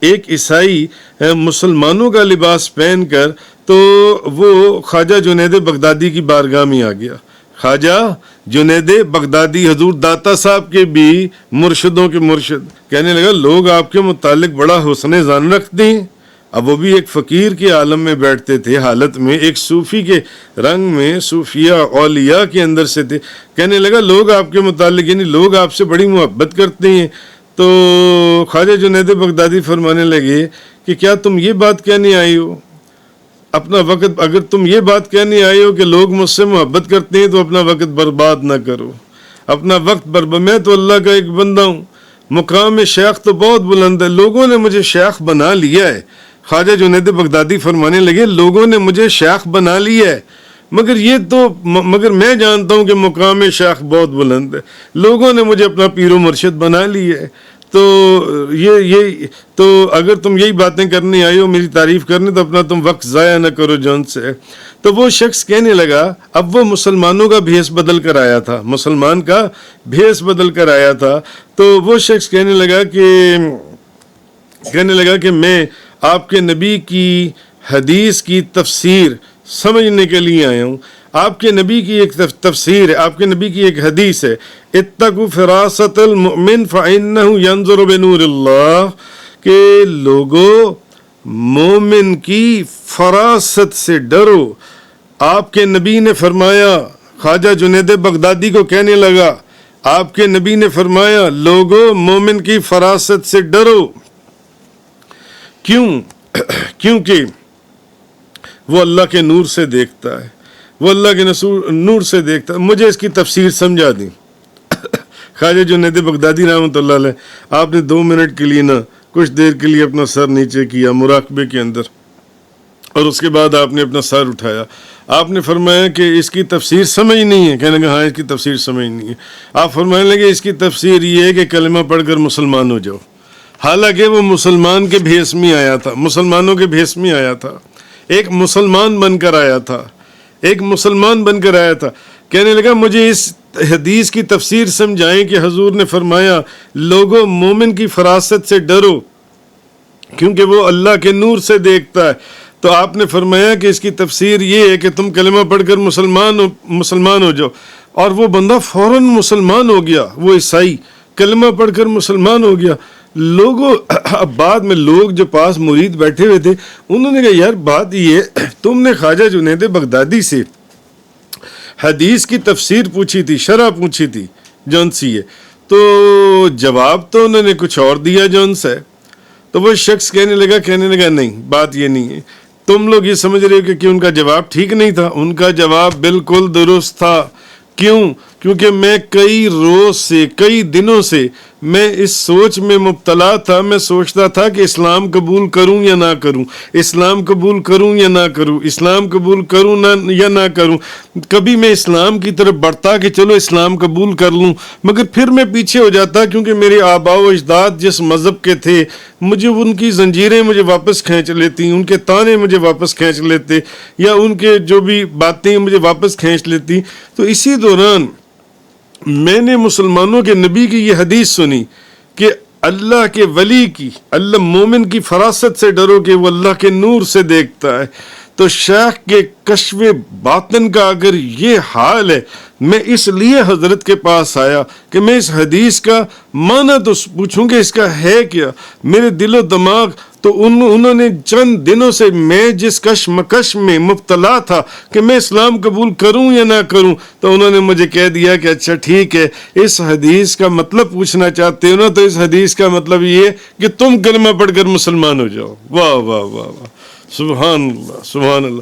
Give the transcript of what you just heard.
ایک عیسائی مسلمانوں کا لباس پہن کر تو وہ خواجہ جنید بغدادی کی بارگاہ میں آ گیا. خواجہ جنید بغدادی حضور داتا صاحب کے بھی مرشدوں کے مرشد کہنے لگا لوگ آپ کے متعلق بڑا حسن ظن رکھتے ہیں. اب وہ بھی ایک فقیر کے عالم میں بیٹھتے تھے، حالت میں ایک صوفی کے رنگ میں، صوفیہ اولیاء کے اندر سے تھے. کہنے لگا لوگ آپ کے متعلق یعنی لوگ آپ سے بڑی محبت کرتے ہیں. تو خواجہ جنید بغدادی فرمانے لگے کہ کیا تم یہ بات کہنے آئی ہو اپنا وقت، اگر تم یہ بات کہنے آئے ہو کہ لوگ مجھ سے محبت کرتے ہیں تو اپنا وقت برباد نہ کرو، اپنا وقت برباد. میں تو اللہ کا ایک بندہ ہوں، مقام شیخ تو بہت بلند ہے، لوگوں نے مجھے شیخ بنا لیا ہے. خواجہ جنید بغدادی فرمانے لگے لوگوں نے مجھے شیخ بنا لیا ہے، مگر میں جانتا ہوں کہ مقام شیخ بہت بلند ہے، لوگوں نے مجھے اپنا پیر و مرشد بنا لیا ہے. تو تو اگر تم یہی باتیں کرنے آئے ہو، میری تعریف کرنے، تو اپنا تم وقت ضائع نہ کرو جون سے. تو وہ شخص کہنے لگا، اب وہ مسلمانوں کا بھیس بدل کر آیا تھا، مسلمان کا بھیس بدل کر آیا تھا. تو وہ شخص کہنے لگا کہ میں آپ کے نبی کی حدیث کی تفسیر سمجھنے کے لیے آیا ہوں. آپ کے نبی کی ایک تفسیر ہے، آپ کے نبی کی ایک حدیث ہے، اتقوا فراست المؤمن فإنہ ینظر بنور اللہ، کہ لوگو مومن کی فراست سے ڈرو. آپ کے نبی نے فرمایا، خواجہ جنید بغدادی کو کہنے لگا، آپ کے نبی نے فرمایا لوگو مومن کی فراست سے ڈرو. کیونکہ وہ اللہ کے نور سے دیکھتا ہے، وہ اللہ کے نور سے دیکھتا ہے. مجھے اس کی تفسیر سمجھا دیں. خواجہ جنید بغدادی رحمۃ اللہ علیہ، آپ نے 2 منٹ کے لیے کچھ دیر کے لیے اپنا سر نیچے کیا مراقبے کے اندر، اور اس کے بعد آپ نے اپنا سر اٹھایا. آپ نے فرمایا کہ اس کی تفسیر سمجھ نہیں ہے. کہنے لگا ہاں اس کی تفسیر سمجھ نہیں ہے. آپ فرمانے لگے اس کی تفسیر یہ ہے کہ کلمہ پڑھ کر مسلمان ہو جاؤ. حالانکہ وہ مسلمان کے بھیس میں آیا تھا، مسلمانوں کے بھیس میں آیا تھا، ایک مسلمان بن کر آیا تھا، ایک مسلمان بن کر آیا تھا. کہنے لگا مجھے اس حدیث کی تفسیر سمجھائیں کہ حضور نے فرمایا لوگوں مومن کی فراست سے ڈرو کیونکہ وہ اللہ کے نور سے دیکھتا ہے. تو آپ نے فرمایا کہ اس کی تفسیر یہ ہے کہ تم کلمہ پڑھ کر مسلمان ہو جاؤ. اور وہ بندہ فوراً مسلمان ہو گیا، وہ عیسائی کلمہ پڑھ کر مسلمان ہو گیا. لوگوں اب بعد میں لوگ جو پاس مرید بیٹھے ہوئے تھے انہوں نے کہا یار بات یہ تم نے خواجہ جنید بغدادی سے حدیث کی تفسیر پوچھی تھی، شرح پوچھی تھی جون سی ہے، تو جواب تو انہوں نے کچھ اور دیا جون سے. تو وہ شخص کہنے لگا نہیں، بات یہ نہیں ہے. تم لوگ یہ سمجھ رہے ہو کہ ان کا جواب ٹھیک نہیں تھا. ان کا جواب بالکل درست تھا. کیونکہ میں کئی دنوں سے میں اس سوچ میں مبتلا تھا. میں سوچتا تھا کہ اسلام قبول کروں یا نہ کروں، اسلام قبول کروں یا نہ کروں، اسلام قبول کروں یا نہ کروں. کبھی میں اسلام کی طرف بڑھتا کہ چلو اسلام قبول کر لوں، مگر پھر میں پیچھے ہو جاتا کیونکہ میرے آباء و اجداد جس مذہب کے تھے مجھے ان کی زنجیریں مجھے واپس کھینچ لیتی، ان کے تانے مجھے واپس کھینچ لیتے، یا ان کے جو بھی باتیں مجھے واپس کھینچ لیتی. تو اسی دوران میں نے مسلمانوں کے نبی کی یہ حدیث سنی کہ اللہ کے ولی کی، اللہ مومن کی فراست سے ڈرو کہ وہ اللہ کے نور سے دیکھتا ہے. تو شیخ کے کشف باطن کا اگر یہ حال ہے، میں اس لیے حضرت کے پاس آیا کہ میں اس حدیث کا معنی تو پوچھوں کہ اس کا ہے کیا. میرے دل و دماغ تو انہوں نے چند دنوں سے میں جس کشمکش میں مبتلا تھا کہ میں اسلام قبول کروں یا نہ کروں، تو انہوں نے مجھے کہہ دیا کہ اچھا ٹھیک ہے، اس حدیث کا مطلب پوچھنا چاہتے ہو نا، تو اس حدیث کا مطلب یہ ہے کہ تم کلمہ پڑھ کر مسلمان ہو جاؤ. واہ واہ واہ واہ، سبحان اللہ سبحان اللہ.